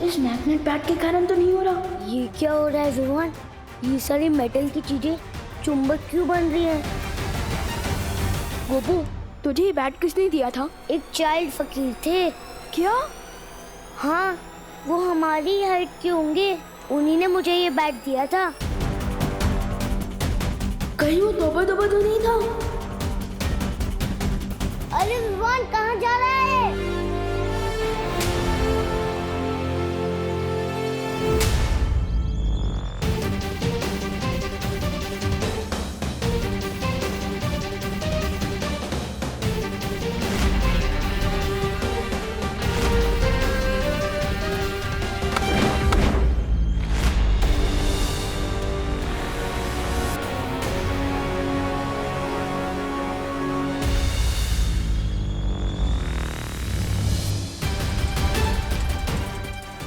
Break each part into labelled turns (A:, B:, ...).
A: इस magnet pad के कारण तो नहीं हो रहा।
B: ये क्या हो रहा है जुबान? ये सारी मेटल की चीजें चुंबक क्यों बन रही हैं?
A: गोपू, तुझे ये बैट किसने दिया था?
B: एक चाइल्ड फकीर थे।
A: क्या?
B: हाँ, वो हमारी हाइट के होंगे। उन्हीं ने मुझे ये बैट दिया था।
A: कहीं वो तोबा तोबा तो नहीं था?
B: अरे जुबान कहाँ जा रहा है?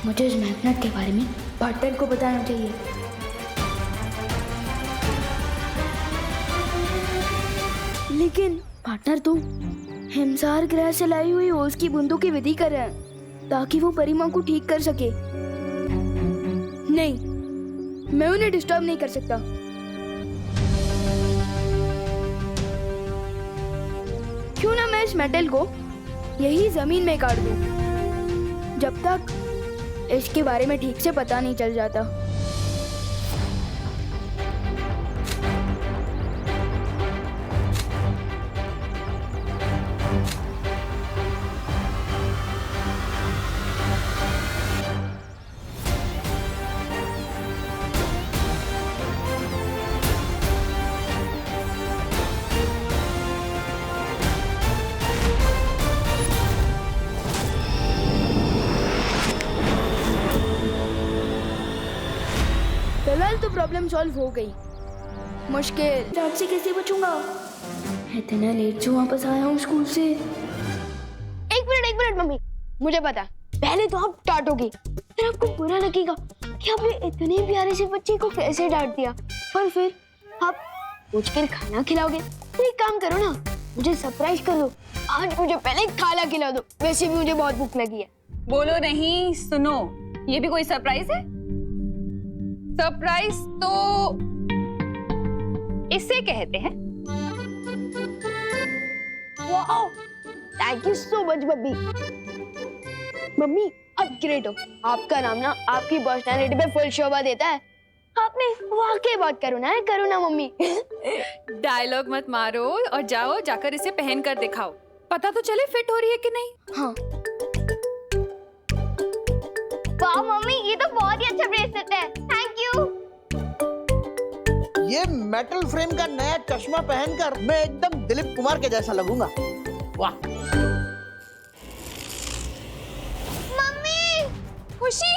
A: मुझे इस मैग्नेट के बारे में पार्टनर को बताना चाहिए। लेकिन पार्टनर तो हिमसार ग्रह से लाई हुई ओस की बूंदों की विधि कर रहे हैं ताकि वो परिमा को ठीक कर सके। नहीं, मैं उन्हें डिस्टर्ब नहीं कर सकता। क्यों ना मैं इस मेटल को यही जमीन में काट दूं, जब तक इसके बारे में ठीक से पता नहीं चल जाता। फिलहाल तो प्रॉब्लम सॉल्व हो गई। मुश्किल रात से कैसे बचूंगा? इतना लेट जो वापस आया हूँ स्कूल से।
C: एक मिनट मम्मी, मुझे पता, पहले तो आप डांटोगे, फिर आपको बुरा लगेगा कि आपने इतने प्यारे से बच्चे को कैसे डांट दिया, और फिर आप मुझे खाना खिलाओगे। तो एक काम करो ना, मुझे सरप्राइज कर दो। आज मुझे पहले खाना खिला दो, वैसे भी मुझे बहुत भूख लगी है।
D: बोलो नहीं, सुनो, ये भी कोई सरप्राइज है? सरप्राइज तो इसे कहते हैं।
C: Wow, thank you so much mummy. Mummy आप ग्रेट हो। आपका नाम ना आपकी पर्सनालिटी पे फुल शोभा देता है। आपने वाकई बहुत करुणा है, करुणा मम्मी।
D: डायलॉग मत मारो और जाओ, जाकर इसे पहन कर दिखाओ, पता तो चले फिट हो रही है कि नहीं।
A: हाँ।
C: वाह मम्मी, ये तो बहुत ही अच्छा ब्रेसलेट है, थैंक यू।
E: ये मेटल फ्रेम का नया चश्मा पहनकर मैं एकदम दिलीप कुमार के जैसा लगूंगा। वाह।
C: मम्मी,
D: खुशी,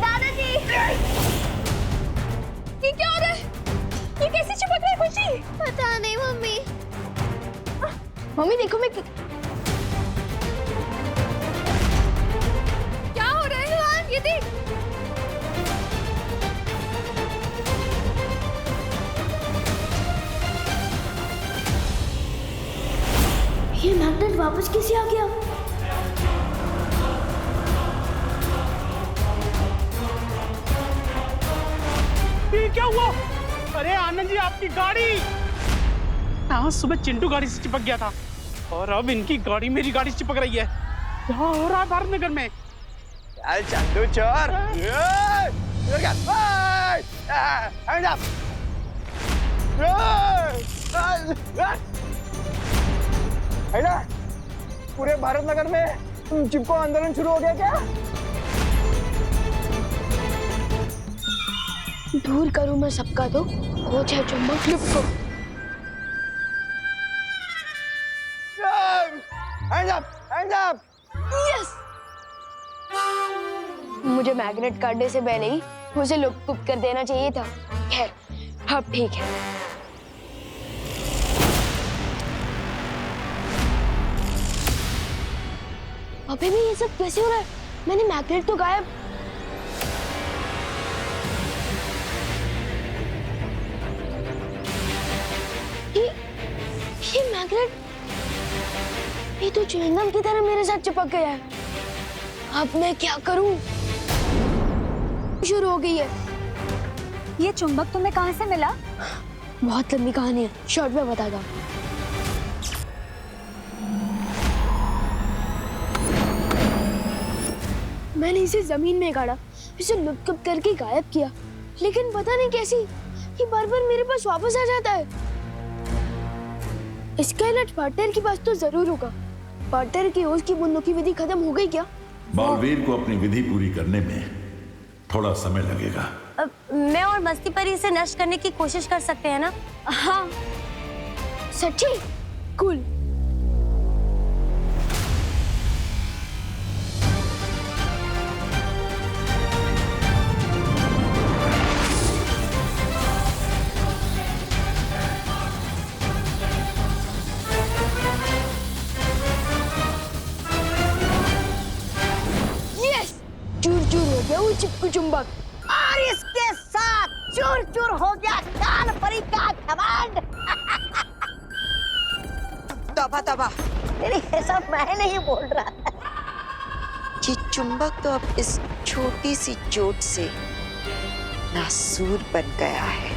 C: दादाजी,
D: ये क्या हो रहा है? ये कैसे चिपक रहा है खुशी?
C: पता नहीं मम्मी। मम्मी देखो, मैं
D: क्या हो रहा है? ये देख।
A: ये मैग्नेट वापस कैसे आ गया?
F: ये क्या हुआ? अरे आनंद जी, आपकी गाड़ी! हाँ, सुबह चिंटू गाड़ी से चिपक गया था और अब इनकी गाड़ी मेरी गाड़ी से चिपक रही है। क्या हो रहा है भारत नगर में?
E: चल चंदू चोर। पूरे भारत नगर में चिपको आंदोलन शुरू हो गया क्या?
C: दूर करूं मैं सबका तो हो जाए चुम्बक फ्लिप को।
E: Hands up! Hands up!
C: Yes! मुझे मैग्नेट काटने से पहले ही मुझे लुप्त कर देना चाहिए था। खैर, अब ठीक है। अभी भी ये सब कैसे हो रहा है? मैंने मैग्नेट तो गायब। ये मैग्नेट ये तो च्युइंगम की तरह मेरे साथ चिपक गया है। अब मैं क्या करूं? शुरू हो गई है।
B: ये चुंबक तुम्हें कहाँ से मिला?
C: बहुत लंबी कहानी है, शॉर्ट में बताता हूँ। मैंने इसे जमीन में गाड़ा, इसे लुप्त करके गायब किया, लेकिन पता नहीं कैसी ये बार-बार मेरे पास वापस आ जाता है। इसका इलाज पार्टनर के पास तो जरूर होगा। पार्टनर की ओस की बूंदों की विधि खत्म हो गई क्या?
G: बालवीर को अपनी विधि पूरी करने में थोड़ा समय लगेगा।
B: मैं और मस्ती परी इसे नष्ट करने की कोशिश कर सकते हैं ना?
C: हाँ, सच्ची? कूल। यस, चूर चूर हो गया वो चिपकू चुंबक।
H: और इसके साथ चूर चूर हो गया काल परी का घमंड।
I: तौबा तौबा,
H: नहीं, ये सब मैं नहीं बोल रहा।
I: ये चुंबक तो अब इस छोटी सी चोट से नासूर बन गया है।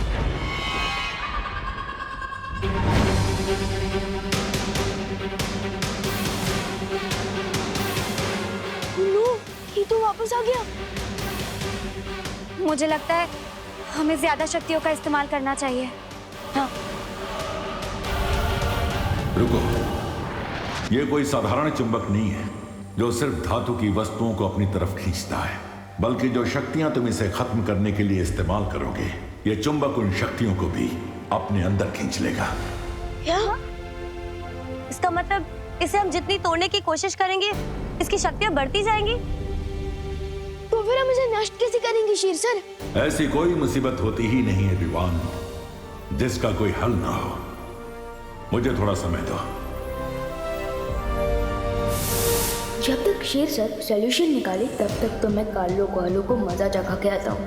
C: लो, ये तो वापस आ गया।
B: मुझे लगता है हमें ज्यादा शक्तियों का इस्तेमाल करना चाहिए। हाँ।
G: रुको, ये कोई साधारण चुंबक नहीं है जो सिर्फ धातु की वस्तुओं को अपनी तरफ खींचता है, बल्कि जो शक्तियां तुम इसे खत्म करने के लिए इस्तेमाल करोगे, ये चुंबक उन शक्तियों को भी अपने अंदर खींच लेगा।
C: क्या?
B: इसका मतलब इसे हम जितनी तोड़ने की कोशिश करेंगे, इसकी शक्तियां बढ़ती जाएंगी।
C: तो फिर हम इसे नष्ट कैसे करेंगे शेर सर?
G: ऐसी कोई मुसीबत होती ही नहीं है विवान जिसका कोई हल ना हो। मुझे थोड़ा समय दो।
A: जब तक शेर सर सॉल्यूशन निकाले तब तक तो मैं कार्लो कोएल्हो को मजा चखा के आता हूँ।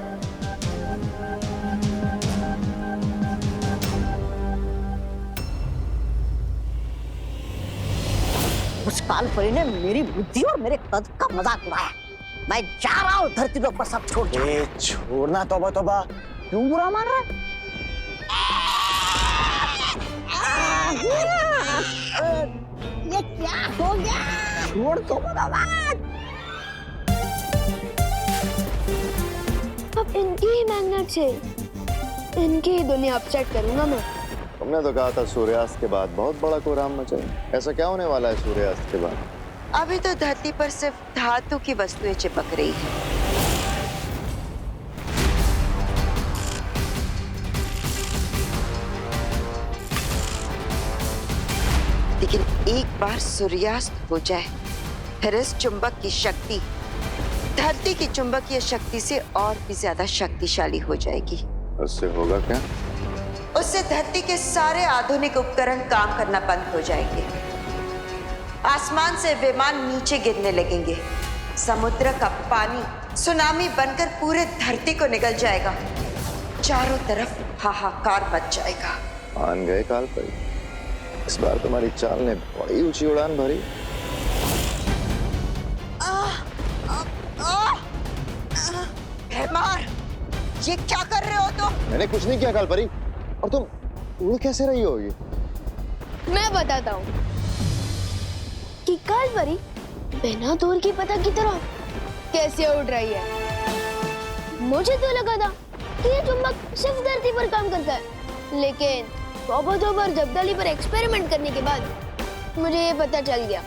H: उस काल परी ने मेरी बुद्धि और मेरे कद का मजाक उड़ाया। मैं जा रहा हूँ धरती के ऊपर सब छोड़ के।
E: छोड़ना, तौबा तौबा,
H: क्यों बुरा मान रहा है? ये क्या हो गया? छोड़ दो भगवान।
C: अब इनकी ही मैग्नेट से इनकी ही दुनिया अपसेट करूंगा मैं।
J: हमने तो कहा था सूर्यास्त के बाद बहुत बड़ा कोहराम मचाएंगे। ऐसा क्या होने वाला है सूर्यास्त के बाद?
I: अभी तो धरती पर सिर्फ धातु की वस्तुएं चिपक रही हैं। लेकिन एक बार सूर्यास्त हो जाए, फिर इस चुंबक की शक्ति धरती की चुंबकीय शक्ति से और भी ज्यादा शक्तिशाली हो जाएगी।
J: उससे होगा क्या?
I: उससे धरती के सारे आधुनिक उपकरण काम करना बंद हो जाएंगे। आसमान से विमान नीचे गिरने लगेंगे। समुद्र का पानी सुनामी बनकर पूरे धरती को निगल जाएगा। चारों तरफ हाहाकार मच जाएगा।
J: मान गए काल परी, इस बार तुम्हारी चाल ने बड़ी ऊंची उड़ान भरी।
I: भैमार, ये क्या कर रहे हो तुम?
J: मैंने कुछ नहीं किया काल परी। और तुम उड़ कैसे रही होगी?
C: मैं बताता हूँ कि काल परी बिना दूर की पता की तरह कैसे उड़ रही है। मुझे तो लगा था कि ये चुंबक सिर्फ धरती पर काम करता है, लेकिन तौबा बार जब्दाली पर एक्सपेरिमेंट करने के बाद मुझे ये पता चल गया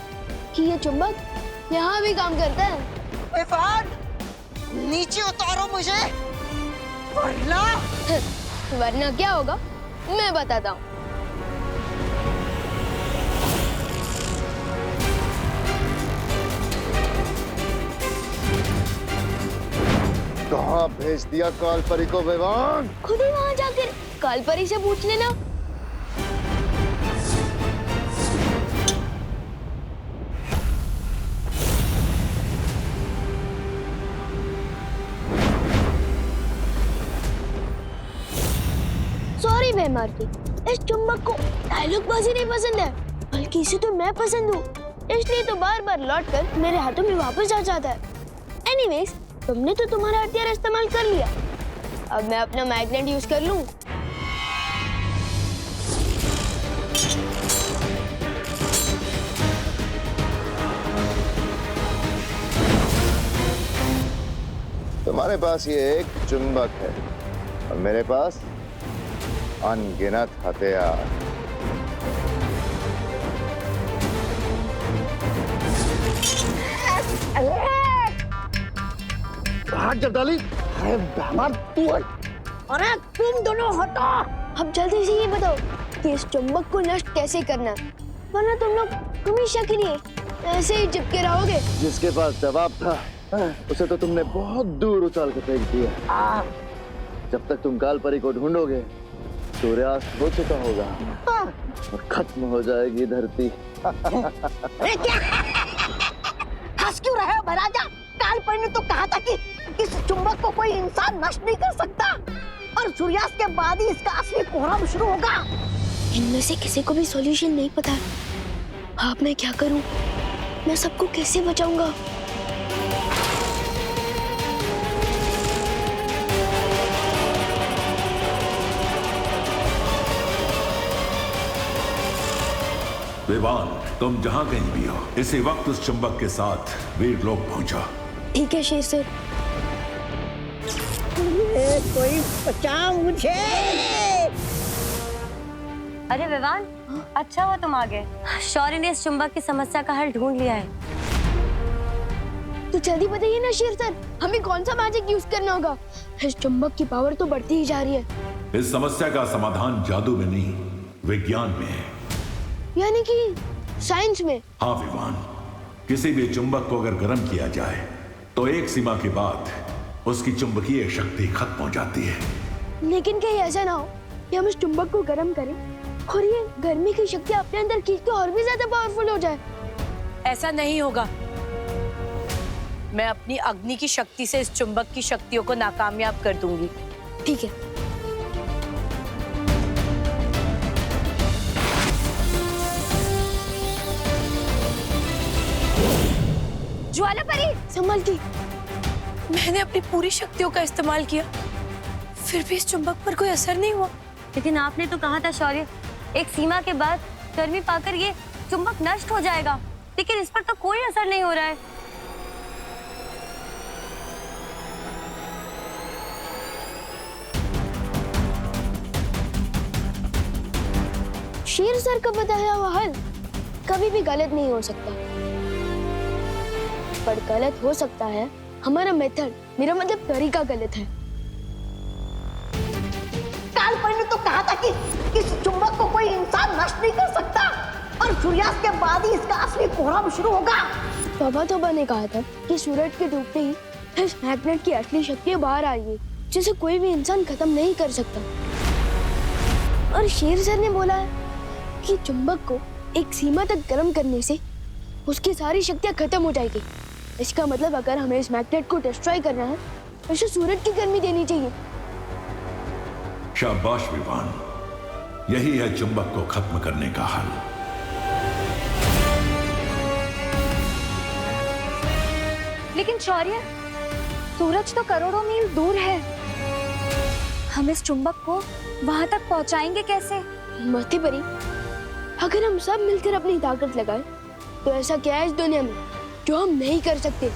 C: कि ये चुंबक यहाँ भी काम करता है।
I: विवान, नीचे उतारो मुझे, वरना
C: वरना क्या होगा मैं बताता हूँ।
J: कहाँ भेज दिया काल परी को विवान?
C: खुद ही वहाँ जाकर काल परी से पूछ लेना। सॉरी बेमार की, इस चुंबक को डायलॉग बाजी नहीं पसंद है, बल्कि इसे तो मैं पसंद हूँ। इसलिए तो बार बार लौट कर मेरे हाथों में वापस आ जाता है। एनीवेज, तुमने तो तुम्हारा हथियार इस्तेमाल कर लिया, अब मैं अपना मैग्नेट यूज कर लूं।
J: तुम्हारे पास ये एक चुंबक है और मेरे पास अनगिनत हथियार।
E: हाथ जब डाली। अरे बेमान तू है।
B: अरे तुम दोनों हटो।
C: अब जल्दी से ये बताओ कि इस चुंबक को नष्ट कैसे करना, वरना तुम लोग हमेशा के लिए ऐसे ही चिपके रहोगे।
J: जिसके पास जवाब था उसे तो तुमने बहुत दूर उछाल के फेंक दिया। जब तक तुम कालपरी को ढूंढोगे सूर्यास्त हो चुका होगा और खत्म हो जाएगी धरती।
H: अरे क्या हंस क्यों रहे हो महाराजा? कालपरी ने तो कहा था कि इस चुंबक को कोई इंसान नष्ट नहीं कर सकता और सूर्यास्त के बाद ही इसका असली कोहराम शुरू होगा।
C: इनमें से किसी को भी सॉल्यूशन नहीं पता। अब मैं क्या करूं? मैं सबको कैसे बचाऊंगा?
G: विवान, तुम जहां कहीं भी हो, इसी वक्त उस चुंबक के साथ वीर लोग पहुंचो।
C: ठीक है शेर सर।
H: कोई बचा मुझे।
B: अरे विवान, अच्छा हुआ तुम आ गए। शौर्य ने इस चुंबक की समस्या का हल ढूंढ लिया है।
C: तो जल्दी बताइए ना शेर सर, हमें कौन सा मैजिक यूज करना होगा? इस चुंबक की पावर तो बढ़ती ही जा रही है।
G: इस समस्या का समाधान जादू में नहीं, विज्ञान में है।
C: यानी कि साइंस में?
G: हाँ विवान, किसी भी चुंबक को अगर गर्म किया जाए तो एक सीमा के बाद उसकी चुंबकीय शक्ति खत्म हो जाती है।
C: लेकिन कहीं ऐसा ना हो कि हम इस चुंबक को गर्म करें और ये गर्मी की शक्ति अपने अंदर खींच के और भी ज्यादा पावरफुल हो जाए।
K: ऐसा नहीं होगा। मैं अपनी अग्नि की शक्ति से इस चुंबक की शक्तियों को नाकामयाब कर दूंगी।
C: ठीक है।
K: ज्वाला परी,
C: संभल के।
K: मैंने अपनी पूरी शक्तियों का इस्तेमाल किया, फिर भी इस चुंबक पर कोई असर नहीं हुआ।
B: लेकिन आपने तो कहा था शौर्य, एक सीमा के बाद गर्मी पाकर ये चुंबक नष्ट हो जाएगा, लेकिन इस पर तो कोई असर नहीं हो रहा है।
C: शेर सर का बताया हुआ हल कभी भी गलत नहीं हो सकता, पर गलत हो सकता है हमारा मेथड, मेरा मतलब तरीका गलत है।
H: कालपरी ने तो कहा था कि इस चुंबक को कोई इंसान नष्ट नहीं कर सकता और सूर्यास्त के बाद ही इसका असली कोहराम शुरू होगा।
C: तोबा ने कहा था कि सूरज के डूबते ही इस मैग्नेट की असली शक्ति बाहर आएगी, जिसे कोई भी इंसान खत्म नहीं कर सकता। और शेर सर ने बोला है कि चुंबक को एक सीमा तक गर्म करने से उसकी सारी शक्तियां खत्म हो जाएगी। इसका मतलब अगर हमें इस मैग्नेट को डिस्ट्रॉय करना है तो इसे सूरज की गर्मी देनी चाहिए।
G: शाबाश विवान, यही है चुंबक को खत्म करने का हल।
D: लेकिन शौर्य, सूरज तो करोड़ों मील दूर है, हम इस चुंबक को वहां तक पहुंचाएंगे कैसे?
C: मती परी, अगर हम सब मिलकर अपनी ताकत लगाए तो ऐसा क्या है इस दुनिया में जो हम नहीं कर सकते?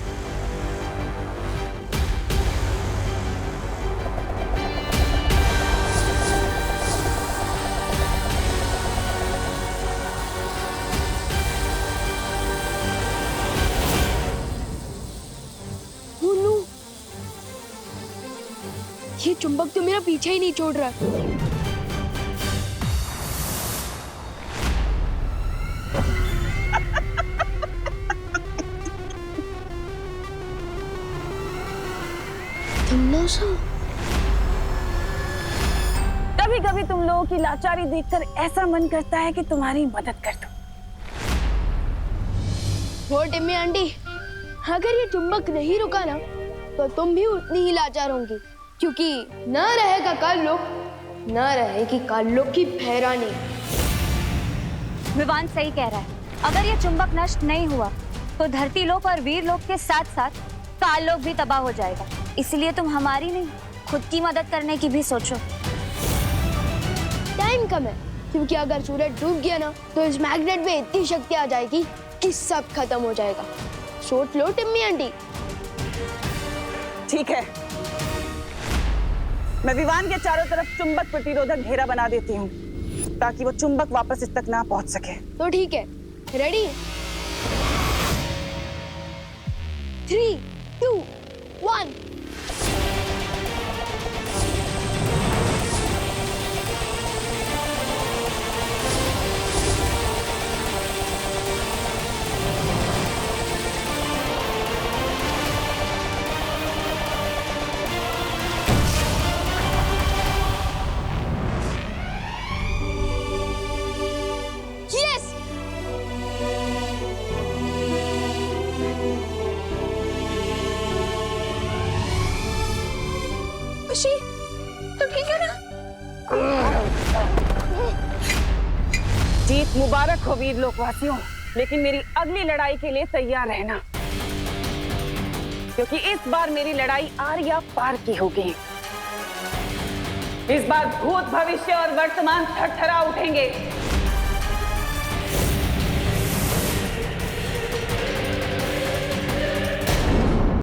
C: मुन्नू, ये चुंबक तो मेरा पीछे ही नहीं छोड़ रहा।
K: कभी कभी तुम लोगों की लाचारी देखकर ऐसा मन करता है कि तुम्हारी मदद कर दूं।
C: वो टिम्मी आंटी, अगर ये चुंबक नहीं रुका ना तो तुम भी उतनी ही लाचार होंगी, क्योंकि न रहेगा काल्लोक, न रहेगी काल्लोक की फहरानी।
B: विवान सही कह रहा है,
D: अगर ये चुंबक नष्ट नहीं हुआ तो धरती लोक और वीर लोक के साथ साथ काल लोक भी तबाह हो जाएगा। इसलिए तुम हमारी नहीं, खुद की मदद करने की भी सोचो।
C: टाइम कम है, क्योंकि अगर सूरज डूब गया ना तो इस मैग्नेट में इतनी शक्ति आ जाएगी कि सब खत्म हो जाएगा। सोच लो टिम्मी आंटी।
L: ठीक है, मैं विमान के चारों तरफ चुंबक प्रतिरोधक घेरा बना देती हूँ ताकि वो चुंबक वापस इस तक ना पहुंच सके।
C: तो ठीक है, रेडी? 3, 2, 1।
L: तो ठीक है ना? जीत मुबारक हो वीर लोकवासियों, लेकिन मेरी अगली लड़ाई के लिए तैयार रहना, क्योंकि इस बार मेरी लड़ाई आर या पार की होगी। इस बार भूत, भविष्य और वर्तमान थरथरा उठेंगे।